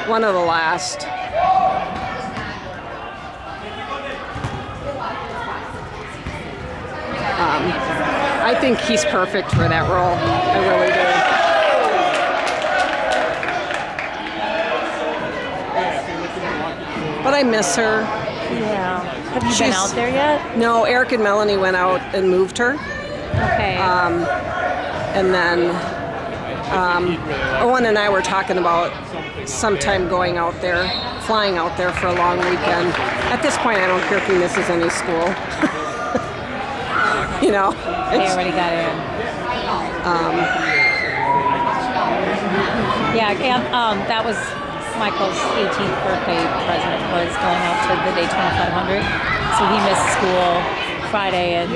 One of the last. I think he's perfect for that role. I really do. But I miss her. Yeah. Have you been out there yet? No, Eric and Melanie went out and moved her. Okay. And then Owen and I were talking about sometime going out there, flying out there for a long weekend. At this point, I don't care if he misses any school. You know? They already got in. That was Michael's 18th birthday present, was going out to the Daytona 500. So he missed school Friday and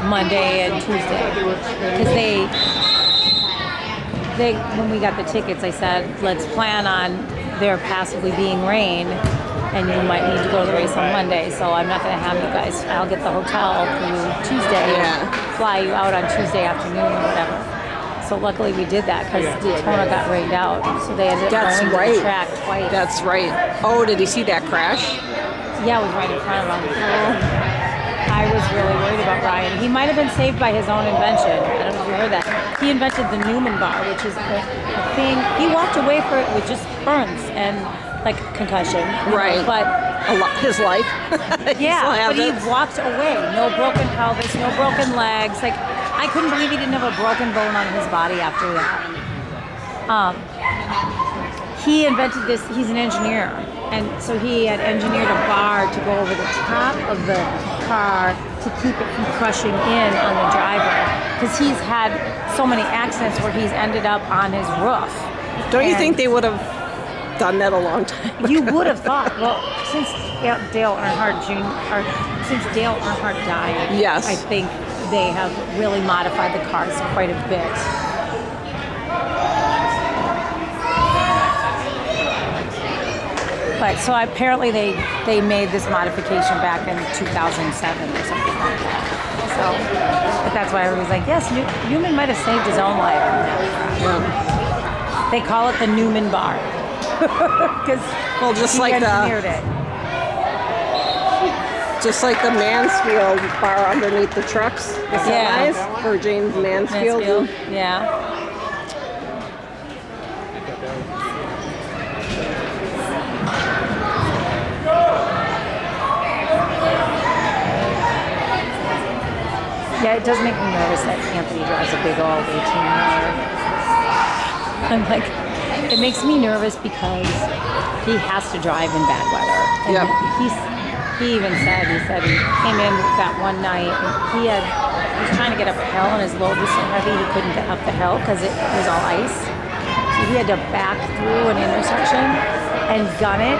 Monday and Tuesday. Because they when we got the tickets, I said, let's plan on there possibly being rain, and you might need to go to the race on Monday. So I'm not going to have you guys. I'll get the hotel through Tuesday and fly you out on Tuesday afternoon or whatever. So luckily we did that because Daytona got rained out. So they ended up going to the track twice. That's right. Oh, did he see that crash? Yeah, it was right in front of him. I was really worried about Ryan. He might have been saved by his own invention. I don't know if you heard that. He invented the Newman bar, which is a thing. He walked away for it with just burns and like concussion. Right. But his life. yeah, but he walked away. No broken pelvis, no broken legs. Like I couldn't believe he didn't have a broken bone on his body after that. He invented this. He's an engineer. And so he had engineered a bar to go over the top of the car to keep it from crushing in on the driver. Because he's had so many accidents where he's ended up on his roof. Don't you think they would have done that a long time ago? You would have thought. Well, since Dale Earnhardt died, yes. I think they have really modified the cars quite a bit. But so apparently they made this modification back in 2007 or something like that. So, but that's why everybody's like, yes, Newman might have saved his own life. Yeah. They call it the Newman bar because just he like engineered it. Just like the Mansfield bar underneath the trucks, the semis, for James Mansfield. Yeah. Yeah, it does make me nervous that Anthony drives a big old 18-wheeler. I'm like, it makes me nervous because he has to drive in bad weather. And he even said he came in that one night and he was trying to get up a hill and his load was so heavy he couldn't get up the hill because it was all ice. So he had to back through an intersection and gun it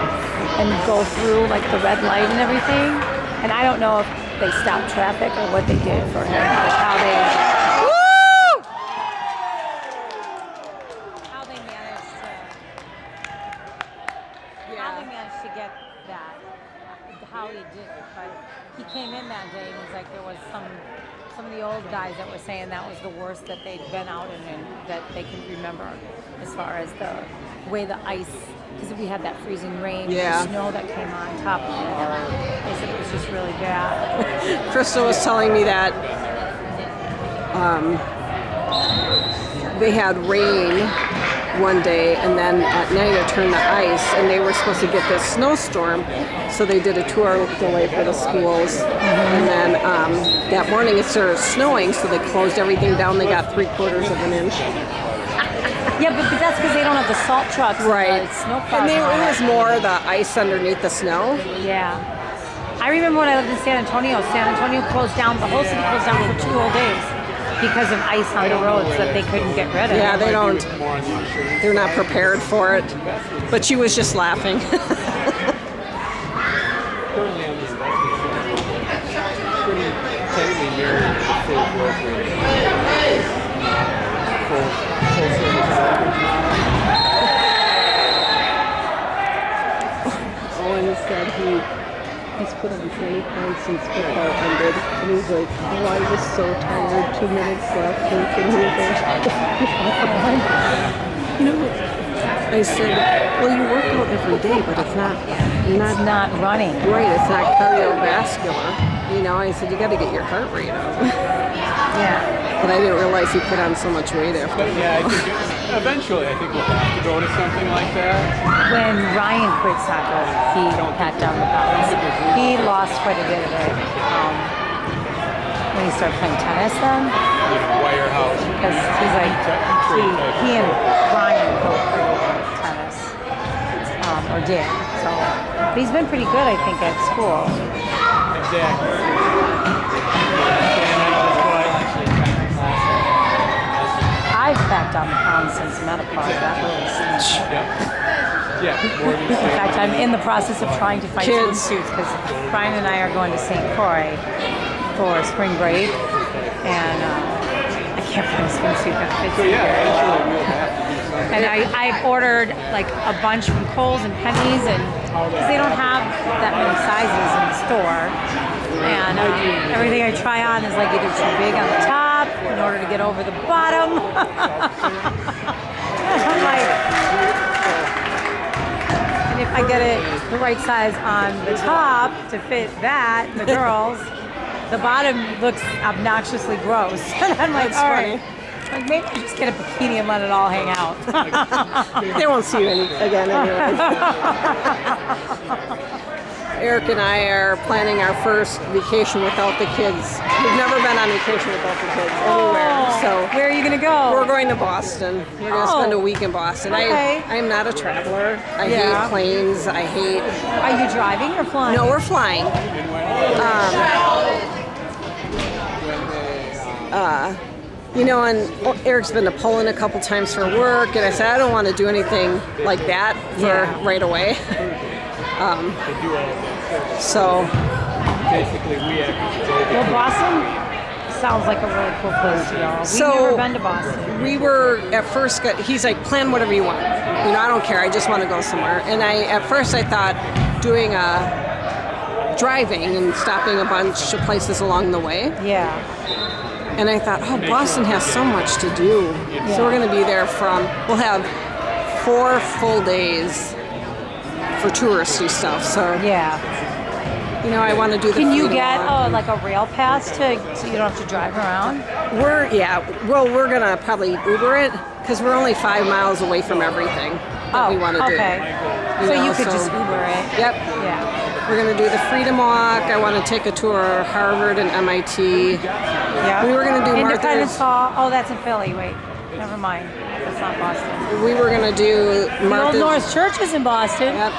and go through like the red light and everything. And I don't know if they stopped traffic or what they did for him, like how they managed to get that, how he did it. But he came in that day and it was like there was some of the old guys that were saying that was the worst that they'd been out in and that they can remember as far as the way the ice, because we had that freezing rain, the snow that came on top of it. They said it was just really bad. Krista was telling me that they had rain one day and then at night it turned to ice and they were supposed to get this snowstorm, so they did a tour delay for the schools. And then that morning it started snowing, so they closed everything down. They got 3/4 of an inch. Yeah, but that's because they don't have the salt trucks. Right. And the snow And it was more the ice underneath the snow. Yeah. I remember when I lived in San Antonio. San Antonio closed down, the whole city closed down for 2 whole days because of ice on the roads that they couldn't get rid of. Yeah, they're not prepared for it. But she was just laughing. Owen said he's put on 20 pounds since football ended, and he's like, oh, I was so tired, 2 minutes left, and he was like, you know, I said, well, you work out every day, but it's not running. Right, it's not cardiovascular. You know, I said, you got to get your heart rate up. Yeah. But I didn't realize he put on so much weight after. But yeah, I think eventually we'll have to go to something like that. When Ryan quit soccer, he packed down the pounds. He lost quite a bit of it when he started playing tennis then. Warhawks. Because he's like, he and Ryan both played tennis, or did. So, but he's been pretty good, I think, at school. Exactly. I've backed down the pounds since menopause. That really stinks. Yeah. In fact, I'm in the process of trying to find Kids. swimsuits because Brian and I are going to St. Croix for spring break, and I can't find a swimsuit that fits So me. yeah, eventually we'll have to do something. And I've ordered like a bunch from Kohl's and Penny's, and because they don't have that many sizes in the store, and everything I try on is like either too big on the top in order to get over the bottom. I'm like, and if I get it the right size on the top to fit that, the girls, the bottom looks obnoxiously gross. And I'm like, That's all funny. right. Like maybe I just get a bikini and let it all hang out. They won't see you again anyway. Eric and I are planning our first vacation without the kids. We've never been on vacation without the kids anywhere. So where are you gonna go? we're going to Boston. We're going to spend a week in Boston. Okay. I am not a traveler. I Yeah. hate planes. I hate. Are you driving or flying? No, we're flying. You know, and Eric's been to Poland a couple times for work, and I said I don't want to do anything like that for right away. So Basically, we actually go Well, Boston sounds like a really cool place to go. We've So- never been to Boston. we were at first. He's like, plan whatever you want. You know, I don't care. I just want to go somewhere. And at first I thought doing driving and stopping a bunch of places along the way. Yeah. And I thought, oh, Boston has so much to do. So we're going to be there we'll have 4 full days for touristy stuff. So, Yeah. you know, I want to do the Can you Freedom get Walk. like a rail pass so you don't have to drive around? We're going to probably Uber it because we're only 5 miles away from everything that we want to do. Okay. You So know, you could just Uber it. Yep. Yeah. We're going to do the Freedom Walk. I want to take a tour of Harvard and MIT. Yeah. We were gonna do Independence Martha's. Hall. Oh, that's in Philly. Wait. Never mind. That's not Boston. We were going to do The Old Martha's. North Church is in Boston. Yep.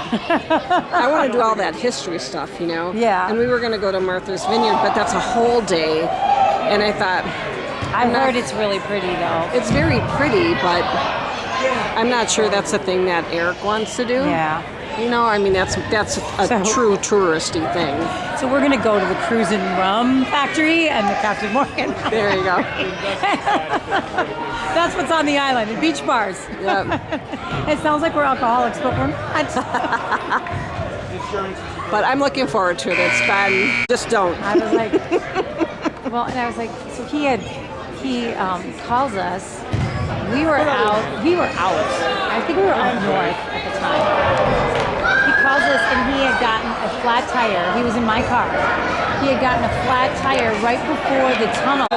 I want to do all that history stuff, you know? Yeah. And we were going to go to Martha's Vineyard, but that's a whole day. And I thought, I've heard it's really pretty though. it's very pretty, but I'm not sure that's a thing that Eric wants to do. Yeah. You know, I mean, that's a So- true touristy thing. So we're gonna go to the Cruise and Rum Factory and the Captain Morgan. There you go. That's what's on the island, and beach bars. Yep. It sounds like we're alcoholics, but we're not. But I'm looking forward to it. It's been, just don't. I was like, well, and I was like, so he calls us. We were out. I think we were up north at the time. He calls us, and he had gotten a flat tire. He was in my car. He had gotten a flat tire right before the tunnel.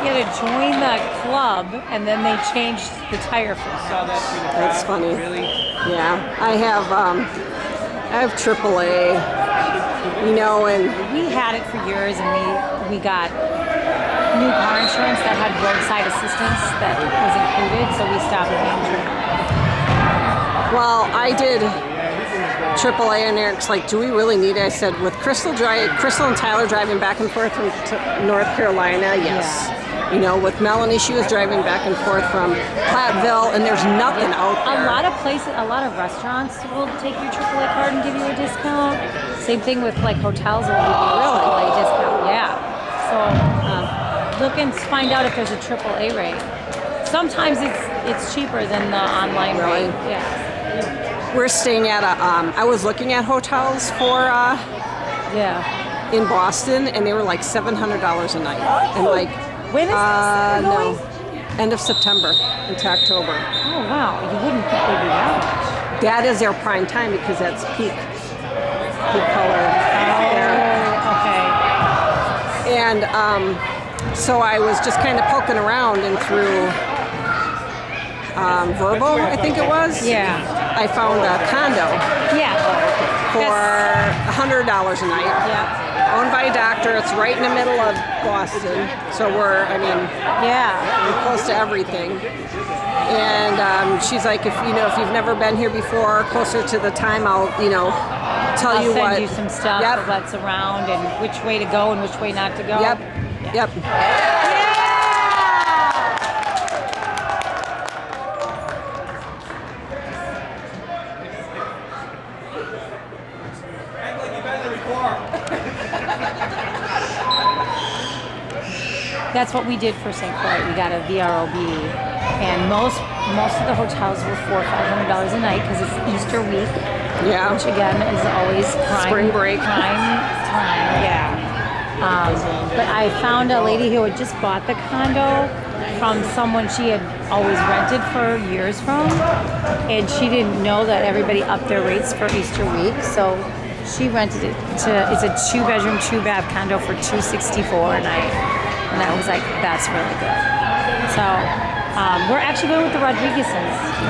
He had to join the club, and then they changed the tire for him. That's funny. Yeah. I have AAA, you know, and We had it for years, and we got new car insurance that had roadside assistance that was included, so we stopped paying AAA. well, I did AAA, and Eric's like, do we really need it? I said, with Crystal and Tyler driving back and forth from North Carolina, yes. You know, with Melanie, she was driving back and forth from Platteville, and there's nothing out there. A lot of places, a lot of restaurants will take your AAA card and give you a discount. Same thing with like hotels will give you a AAA discount. Yeah. So look and find out if there's a AAA rate. Sometimes it's cheaper than the online Really? rate. Yeah. We're staying at I was looking at hotels for Yeah. in Boston, and they were like $700 a night. And like, When is this no, going? end of September into October. Oh wow, you wouldn't think they'd be that much. That is their prime time because that's peak color there. Oh, okay. And so I was just kind of poking around, and through Verbo, I think it was. Yeah. I found a condo Yeah. for $100 a night. Yeah. Owned by a doctor. It's right in the middle of Boston. So we're Yeah. close to everything. And she's like, if you've never been here before, closer to the time, I'll tell I'll you send what. you some stuff Yep. of what's around and which way to go and which way not to go. Yep. Yeah. Yep. That's what we did for St. Croix. We got a VROB, and most of the hotels were $400 or $500 a night because it's Easter week, Yeah. which again is always prime Spring break. prime time. Yeah. But I found a lady who had just bought the condo from someone she had always rented for years from, and she didn't know that everybody upped their rates for Easter week, so she rented it to. It's a 2-bedroom, 2-bath condo for $264 a night, and I was like, that's really good. So we're actually going with the Rodriguez's.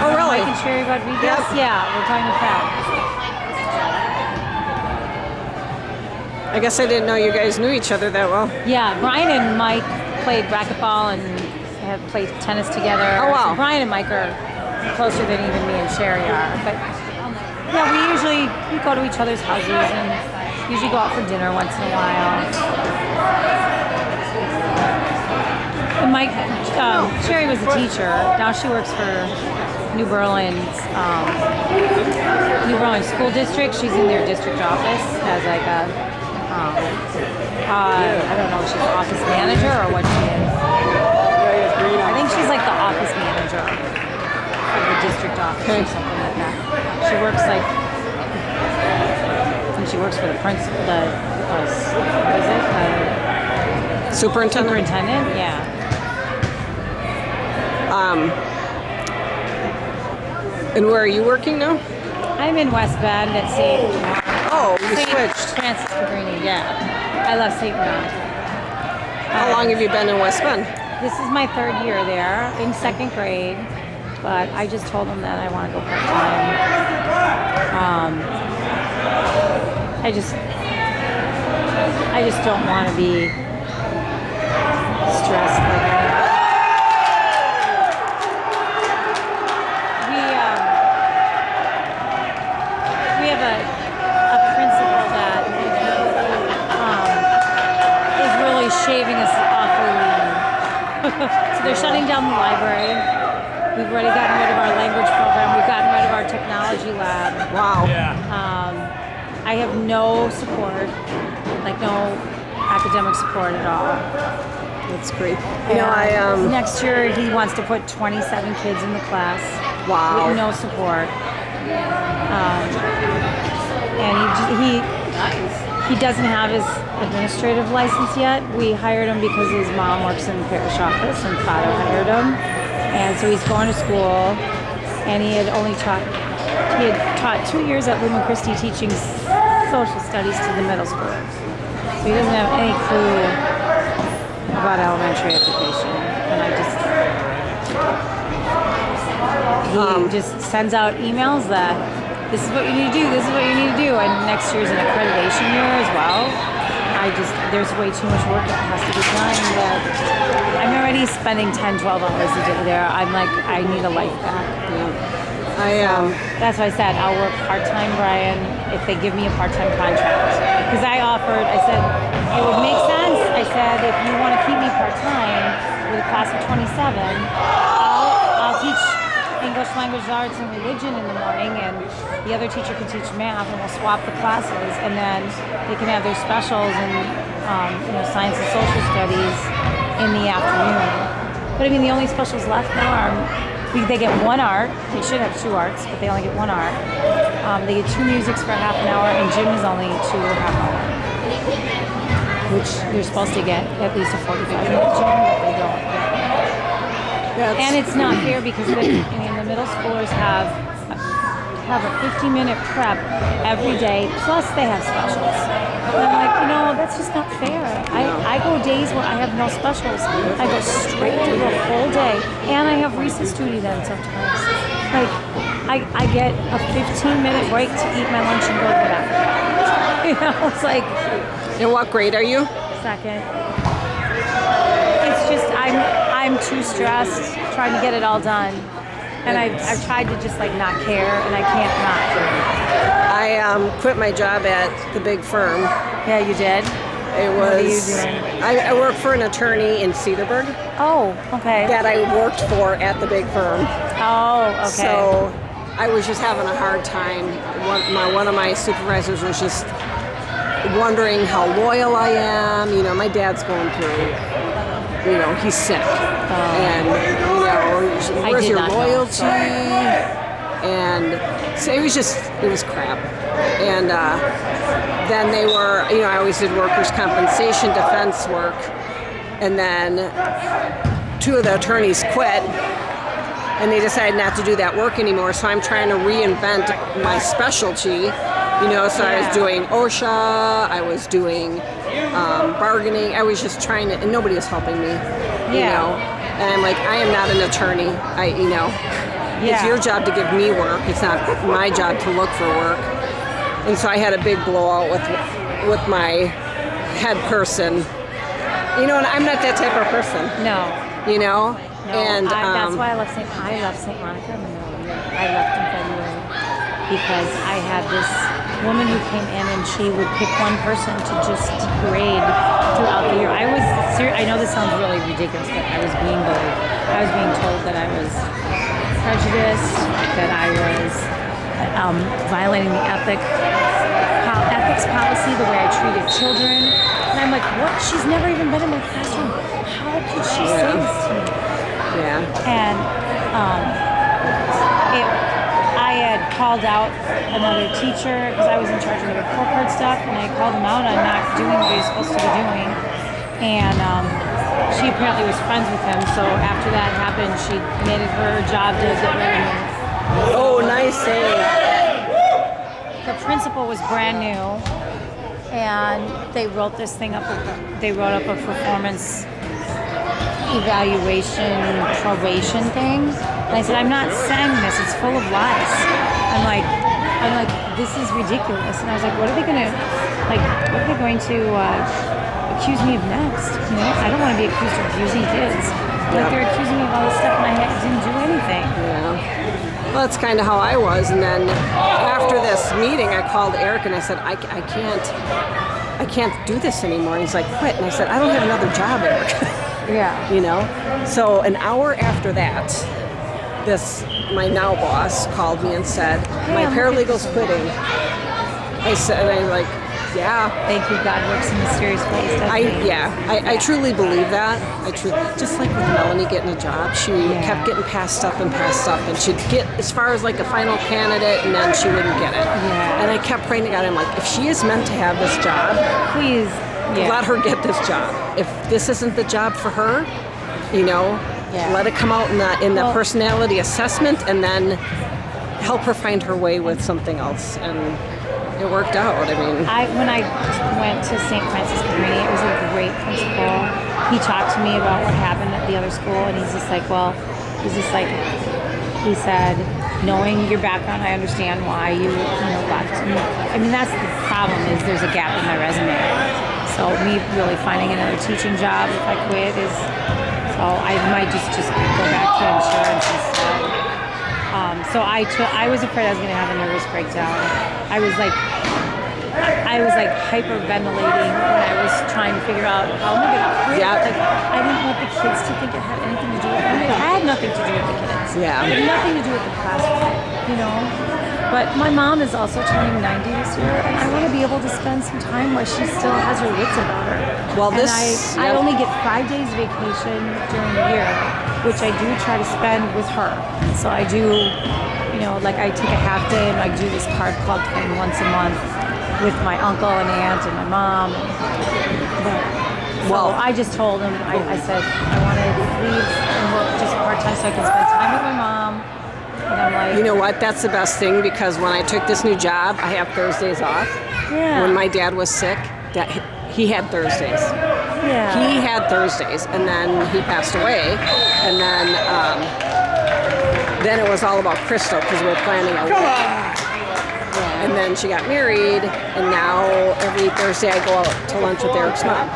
Oh, really? Mike and Sherry Rodriguez. Yep. Yeah, we're going with that. I guess I didn't know you guys knew each other that well. Yeah, Brian and Mike played racquetball and have played tennis together. Oh, wow. So Brian and Mike are closer than even me and Sherry are. But yeah, we go to each other's houses and usually go out for dinner once in a while. And Mike, Sherry was a teacher. Now she works for New Berlin School District. She's in their district office as like a I don't know if she's office manager or what she is. I think she's like the office manager of the district office or something like that. She works like, I think she works for the principal, what is it? Superintendent? Superintendent, yeah. And where are you working now? I'm in West Bend at St. Oh, you switched. Francis Cabrini, yeah. I love St. Bernard. How long have you been in West Bend? This is my 3rd year there, in 2nd grade, but I just told them that I want to go part-time. I just don't want to be stressed like I am. We have a principal that is really shaving us awfully lean. So they're shutting down the library. We've already gotten rid of our language program. We've gotten rid of our technology lab. Wow. Yeah. I have no support, like no academic support at all. That's great. You know, Next year he wants to put 27 kids in the class. Wow. With no support. And he doesn't have his administrative license yet. We hired him because his mom works in the parish office and father hired him. And so he's going to school, and he had taught 2 years at Lumen Christi teaching social studies to the middle schoolers. So he doesn't have any clue about elementary education. And he just sends out emails that this is what you need to do, this is what you need to do. And next year's an accreditation year as well. There's way too much work that has to be done that I'm already spending 10, 12 hours a day there. I'm like, I need a life back. That's why I said I'll work part-time, Brian, if they give me a part-time contract. Because I said, it would make sense. I said, if you want to keep me part-time with a class of 27, I'll teach English, language, arts, and religion in the morning, and the other teacher can teach math, and we'll swap the classes, and then they can have their specials in science and social studies in the afternoon. But I mean, the only specials left now are they get 1 art. They should have 2 arts, but they only get 1 art. They get 2 musics for half an hour, and gym is only 2.5 hours, which they're supposed to get at least a 45-minute gym, but they don't. And it's not fair because the middle schoolers have a 50-minute prep every day, plus they have specials. And I'm like, that's just not fair. I go days where I have no specials. I go straight to the whole day, and I have recess duty then sometimes. Like, I get a 15-minute break to eat my lunch and go to the bathroom. It's like. In what grade are you? 2nd. It's just I'm too stressed trying to get it all done, and I've tried to just not care, and I can't not. I quit my job at the big firm. Yeah, you did. What are you doing? I work for an attorney in Cedarburg. Oh, okay. That I worked for at the big firm. Oh, okay. So I was just having a hard time. One of my supervisors was just wondering how loyal I am. My dad's going through he's sick, and where's did your not know, loyalty? sorry. And so it was crap. And then they were, I always did workers' compensation defense work, and then 2 of the attorneys quit, and they decided not to do that work anymore. So I'm trying to reinvent my specialty. So I was doing OSHA, I was doing bargaining. I was just trying to, and nobody was helping me. And I'm like, I am not an attorney. It's your job to give me work. It's not my job to look for work. And so I had a big blowout with my head person. And I'm not that type of person. No. No, and that's why I left St. Monica in the middle of the year. I left in February because I had this woman who came in and she would pick one person to just degrade throughout the year. I know this sounds really ridiculous, but I was being bullied. I was being told that I was prejudiced, that I was violating the ethics policy, the way I treated children. And I'm like, what? She's never even been in my classroom. How could she say this to me? Yeah. And I had called out another teacher because I was in charge of the report card stuff, and I called him out on not doing what he was supposed to be doing. And she apparently was friends with him, so after that happened, she made it her job to get rid of me. Oh, nice save. The principal was brand new, and they wrote this thing up. They wrote up a performance evaluation probation thing. And I said, I'm not saying this. It's full of lies. I'm like, this is ridiculous. And I was like, what are they going to accuse me of next? I don't want to be accused of abusing kids. Like they're accusing me of all this stuff, and I didn't do anything. Yeah. Well, that's kind of how I was. And then after this meeting, I called Eric and I said, I can't do this anymore. And he's like, quit. And I said, I don't have another job, Eric. Yeah. So an hour after that, my now boss called me and said, my paralegal's quitting. I said, and I'm like, yeah. Thank you, God works in mysterious ways, doesn't he? I truly believe that. Just like with Melanie getting a job, she kept getting passed up, and she'd get as far as like a final candidate, and then she wouldn't get it. Yeah. And I kept praying to God. I'm like, if she is meant to have this job, Please, let her get this job. If this isn't the job for her, let it come out in the personality assessment, and then help her find her way with something else. And it worked out. When I went to St. Francis Cabrini, it was a great principal. He talked to me about what happened at the other school, and he said, knowing your background, I understand why you left. That's the problem, is there's a gap in my resume. So me really finding another teaching job if I quit so I might just go back to insurance instead. So I was afraid I was going to have a nervous breakdown. I was like hyperventilating when I was trying to figure out how am I going to quit. I didn't want the kids to think it had anything to do with it. It had nothing to do with the kids. Yeah. It had nothing to do with the classroom, But my mom is also turning 90 this year, and I want to be able to spend some time where she still has her wits about her. Well, I only get 5 days vacation during the year, which I do try to spend with her. So I do, I take a half day and I do this card club thing once a month with my uncle and aunt and my mom. I just told him, I said, I want to leave and work just part-time so I can spend time with my mom. And I'm like, you know what? That's the best thing, because when I took this new job, I have Thursdays off. Yeah. When my dad was sick, he had Thursdays. Yeah. He had Thursdays, and then he passed away. And then it was all about Crystal, because we were planning a wedding. And then she got married, and now every Thursday I go out to lunch with Eric's mom.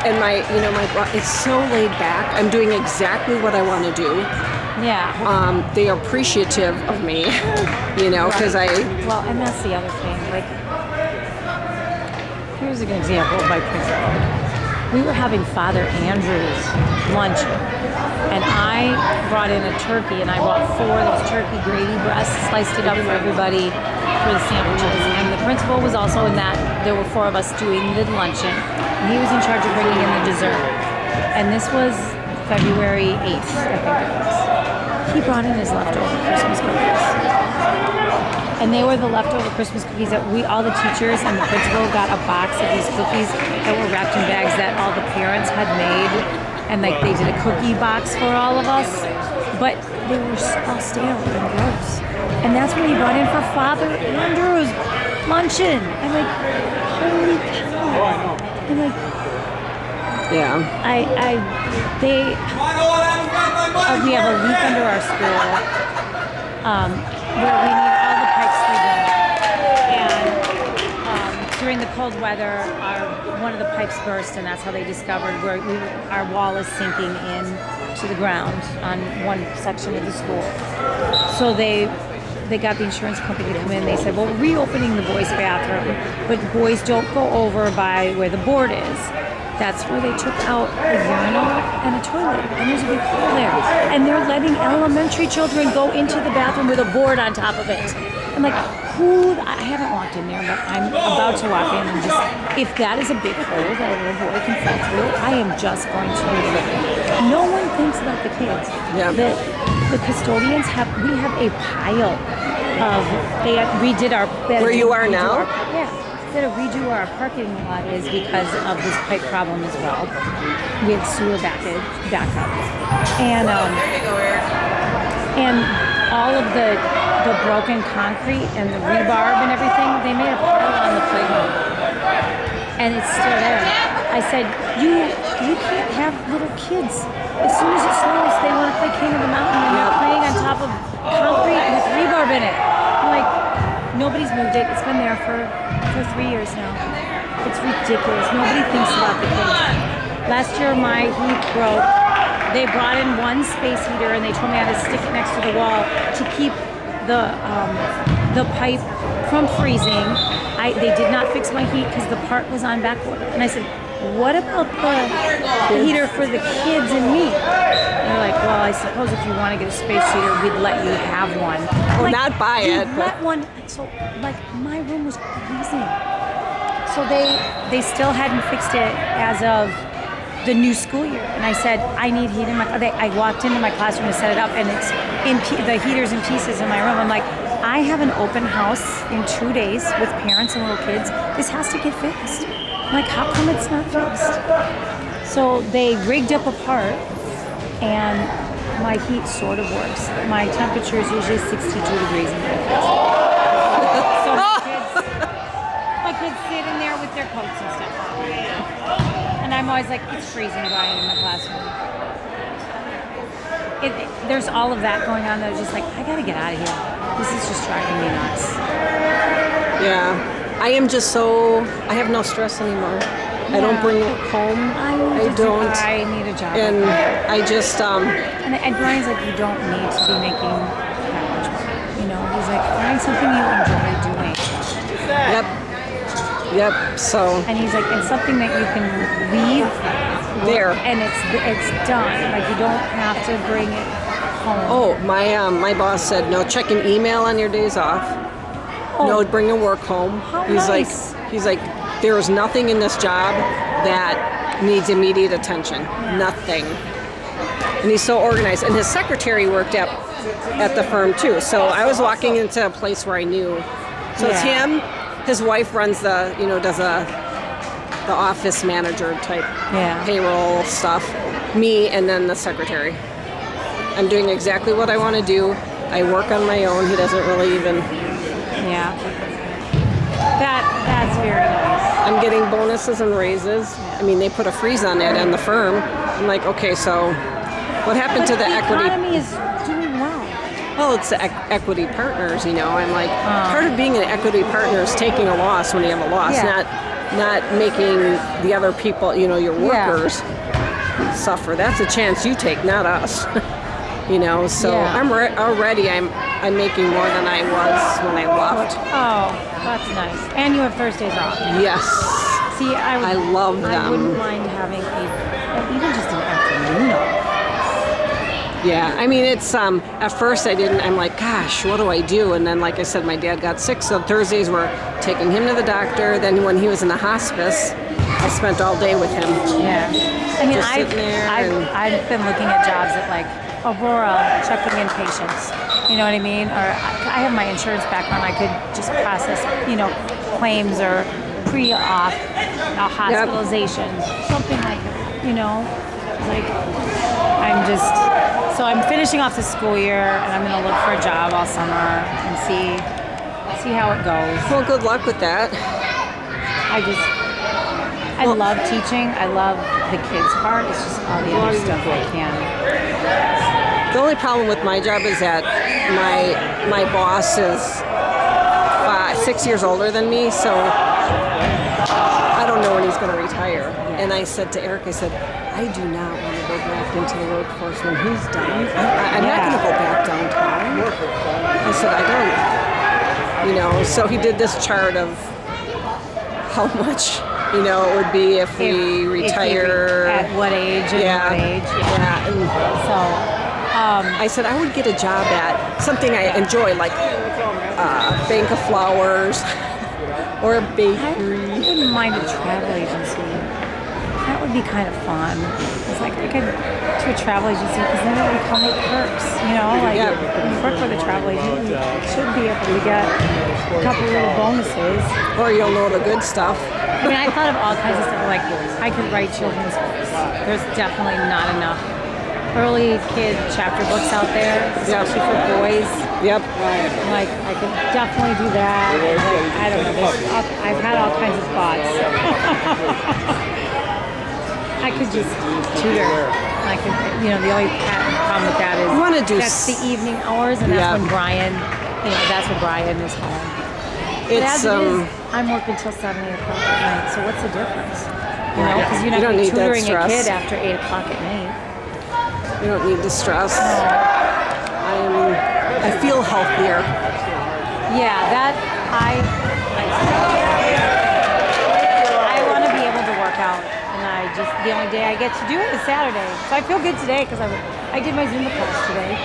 And my it's so laid back. I'm doing exactly what I want to do. Yeah. They are appreciative of me, because Well, and that's the other thing. Here's an example of my principal. We were having Father Andrew's luncheon, and I brought in a turkey, and I bought 4 of those turkey gravy breasts, sliced it up for everybody, for the sandwiches. And the principal was also in that. There were 4 of us doing the luncheon. And he was in charge of bringing in the dessert. And this was February 8th, I think it was. He brought in his leftover Christmas cookies. And they were the leftover Christmas cookies that all the teachers and the principal got a box of these cookies that were wrapped in bags that all the parents had made. And like they did a cookie box for all of us. But they were all stale and gross. And that's what he brought in for Father Andrew's luncheon. I'm like, holy cow. Oh, I know. I'm like, Yeah. We have a leak under our school where we need all the pipes redone. And during the cold weather, one of the pipes burst, and that's how they discovered where our wall is sinking in to the ground on one section of the school. So they got the insurance company to come in. They said, well, we're reopening the boys' bathroom, but boys don't go over by where the board is. That's where they took out a urinal and a toilet, and there's a big hole there. And they're letting elementary children go into the bathroom with a board on top of it. I'm like, I haven't walked in there, but I'm about to walk in and just, if that is a big hole that a little boy can fall through, I am just going to be living. No one thinks about the kids. Yeah. The custodians we have a pile of, we did our... Where you are now? Yeah. That a redo our parking lot is because of this pipe problem as well. We had sewer backup. And all of the broken concrete and the rebarb and everything, they made a pile on the playground. And it's still there. I said, you can't have little kids. As soon as it snows, they want to play King of the Mountain and they're playing on top of concrete with rebarb in it. I'm like, nobody's moved it. It's been there for 3 years now. It's ridiculous. Nobody thinks about the kids. Last year, my heat broke. They brought in one space heater and they told me I had to stick it next to the wall to keep the pipe from freezing. They did not fix my heat because the part was on back order. And I said, what about the heater for the kids and me? And they're like, well, I suppose if you want to get a space heater, we'd let you have one. Or like, not buy it. Let one. So, like, my room was freezing. So they still hadn't fixed it as of the new school year. And I said, I need heat in my... I walked into my classroom to set it up, and it's the heater's in pieces in my room. I'm like, I have an open house in 2 days with parents and little kids. This has to get fixed. I'm like, how come it's not fixed? So they rigged up a part, and my heat sort of works. My temperature is usually 62 degrees in my office. So my kids sit in there with their coats and stuff on. And I'm always like, it's freezing by in my classroom. There's all of that going on that I was just like, I gotta get out of here. This is just driving me nuts. Yeah. I am just I have no stress anymore. Yeah. I don't bring work home. I need a job. And I just... And Brian's like, you don't need to be making that much money. You know, he's like, find something you enjoy doing. Yep. So... And he's like, it's something that you can leave there. And it's done. Like, you don't have to bring it home. Oh, my boss said, no checking email on your days off. Oh. No bringing work home. How he's nice. like, there is nothing in this job that needs immediate attention. Yeah. Nothing. And he's so organized. And his secretary worked at the firm too. So I was walking into a place where I knew. So it's him. His wife runs does the office manager type payroll stuff. Me and then the secretary. I'm doing exactly what I want to do. I work on my own. He doesn't really even. Yeah. That's very nice. I'm getting bonuses and raises. I mean, they put a freeze on it in the firm. I'm like, okay, so what happened to the equity? The economy is doing well. Well, it's the equity partners, I'm like, part of being an equity partner is taking a loss when you have a loss, not making the other people, your workers suffer. That's a chance you take, not us. So I'm already I'm making more than I was when I left. Oh, that's nice. And you have Thursdays off. Yes. See, I love them. I wouldn't mind having even just an afternoon off. Yeah, I mean, it's, at first I'm like, gosh, what do I do? And then, like I said, my dad got sick, so Thursdays were taking him to the doctor. Then when he was in the hospice, I spent all day with him. Yeah. I mean, Just sitting there and- I've been looking at jobs at like Aurora, checking in patients. You know what I mean? Or I have my insurance background. I could just process, claims or pre-op hospitalizations, something like that. Like so I'm finishing off the school year, and I'm going to look for a job all summer and see how it goes. Well, good luck with that. I love teaching. I love the kids part. It's just all the other stuff I can. The only problem with my job is that my boss is 6 years older than me, so I don't know when he's going to retire. Yeah. And I said to Eric, I do not want to go back into the workforce when he's done. I'm not going to go back downtown. I said, I don't. So he did this chart of how much, it would be if we retire. At what age and what age. Yeah. And I said I would get a job at something I enjoy, like Bank of Flowers or a bakery. I wouldn't mind a travel agency. That would be kind of fun. It's like I could to a travel agency because then it would come with perks. When you work for the travel agency, you should be able to get a couple little bonuses. Or you'll know the good stuff. I mean, I thought of all kinds of stuff. Like I could write children's books. There's definitely not enough early kid chapter books out there, especially for boys. Yep. Like I could definitely do that. Like, I don't know. I've had all kinds of thoughts. I could just tutor. I could, the only problem with that is you want to do that's the evening hours, and that's when Brian, that's when Brian is home. But as it is, I'm working till 7, 8 o'clock at night. So what's the difference? Because you're not don't need that tutoring a stress. kid after 8 o'clock at night. You don't need the stress. I feel healthier. Yeah, that I want to be able to work out, and the only day I get to do it is Saturday. So I feel good today because I did my Zumba class today.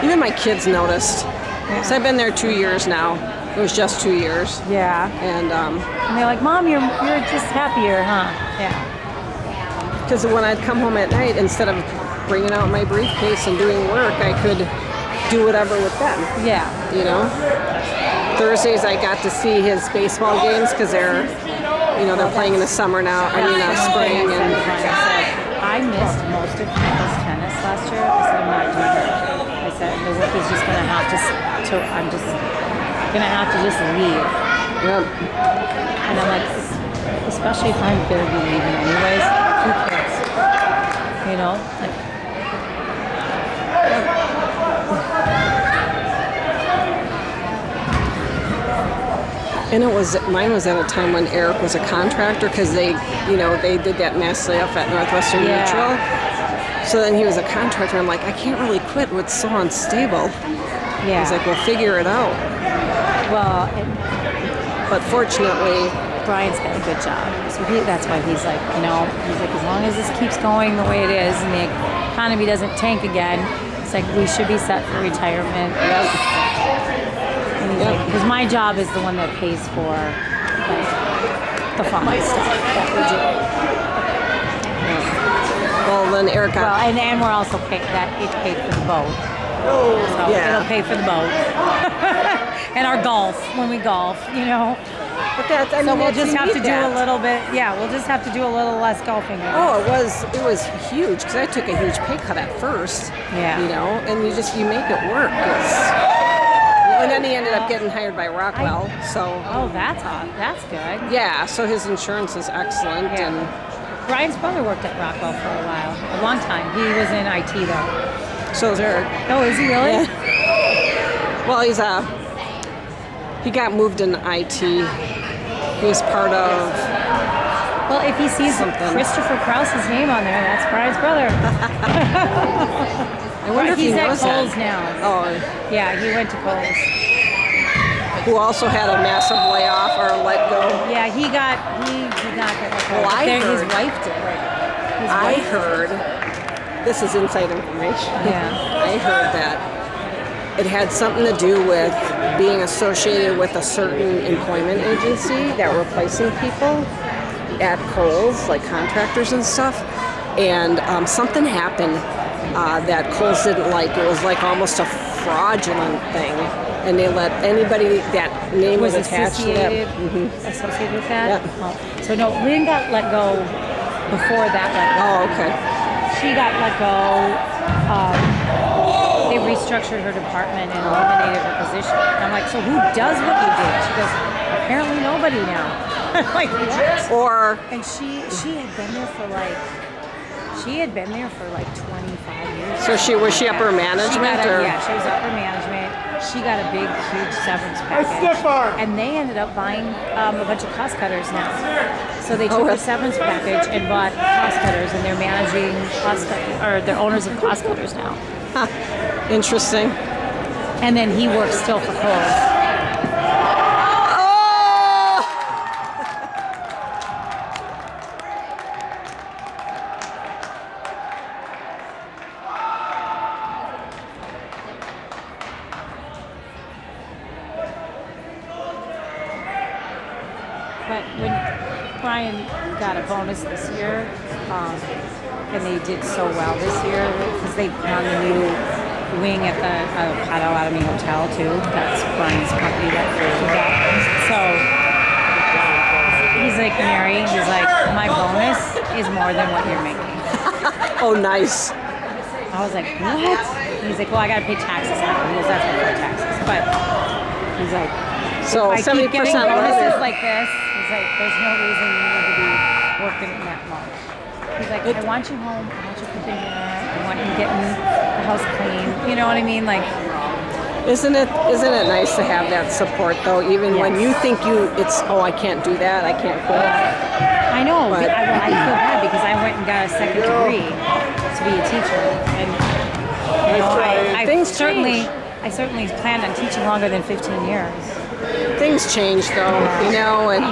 Even my kids noticed. So I've been there 2 years now. It was just 2 years. Yeah. And they're like, Mom, you're just happier, huh? Yeah. Because when I'd come home at night, instead of bringing out my briefcase and doing work, I could do whatever with them. Yeah. Thursdays I got to see his baseball games because they're playing in the summer now. Spring. And I missed most of people's tennis last year. I said, I'm not doing it. I said, the work is just going to have to, I'm just going to have to just leave. Yep. And I'm like, especially if I'm going to be leaving anyways, who cares? And mine was at a time when Eric was a contractor because they did that mass layoff at Northwestern Mutual. So then he was a contractor. I'm like, I can't really quit. It's so unstable. Yeah. He's like, well, figure it out. Well, but fortunately, Brian's got a good job. So that's why he's like, as long as this keeps going the way it is and the economy doesn't tank again, it's like we should be set for retirement. Yep. And he's like, because my job is the one that pays for the fun stuff that we do. Well, then Eric got... Well, and we're also paid for the boat. So it'll pay for the boat. And our golf, when we golf, But we'll just have to do a little bit. Yeah, we'll just have to do a little less golfing. Oh, it was huge because I took a huge pay cut at first. Yeah. And you make it work. And then he ended up getting hired by Rockwell. Oh, that's good. Yeah. So his insurance is excellent. Yeah. And Brian's brother worked at Rockwell for a while, a long time. He was in IT though. So is Eric. Oh, is he really? Yeah. Well, he got moved in IT. He was part of... Well, if he sees Christopher Krause's name on there, that's Brian's brother. I wonder if he's he at knows Kohl's that. now. Oh. Yeah, he went to Kohl's. who also had a massive layoff or let go. Yeah, he got that. Well, I His heard- wife did. His I wife- heard, this is inside information. Yeah. I heard that it had something to do with being associated with a certain employment agency that were placing people at Kohl's, like contractors and stuff. And something happened that Kohl's didn't like. It was like almost a fraudulent thing. And they let anybody that name was attached to that. associated with that. Yep. Oh. So no, Lynn got let go before that let go. Oh, okay. She got let go. They restructured her department and eliminated her position. And I'm like, so who does what you did? She goes, apparently nobody now. I'm like, what? Or And she had been there for like 25 years. so was she upper management or? Yeah, she was upper management. She got a big, huge severance package. stiff arm. And they ended up buying a bunch of cost cutters now. So they took really? the severance package and bought cost cutters, and they're managing they're owners of cost cutters now. Huh. Interesting. And then he works still for Kohl's. Oh! But when Brian got a bonus this year, and they did so well this year because they put on the new wing at the Potawatomi Hotel too. That's Brian's company that he got. So he's like, Mary, he's like, my bonus is more than what you're making. Oh, nice. I was like, what? He's like, well, I got to pay taxes now. He goes, that's before taxes. But he's like, So if I keep 70% getting bonuses leather. like this, he's like, there's no reason you need to be working that much. He's like, I want you home. I want you cooking dinner. I want you getting the house clean. You know what I mean? Like, Isn't it nice to have that support though? Even when Yes. you think I can't do that, I can't quit. I know, but But- I feel bad because I went and got a second degree to be a teacher, and you know, I Things certainly, change. I certainly planned on teaching longer than 15 years. Things change though, you know, and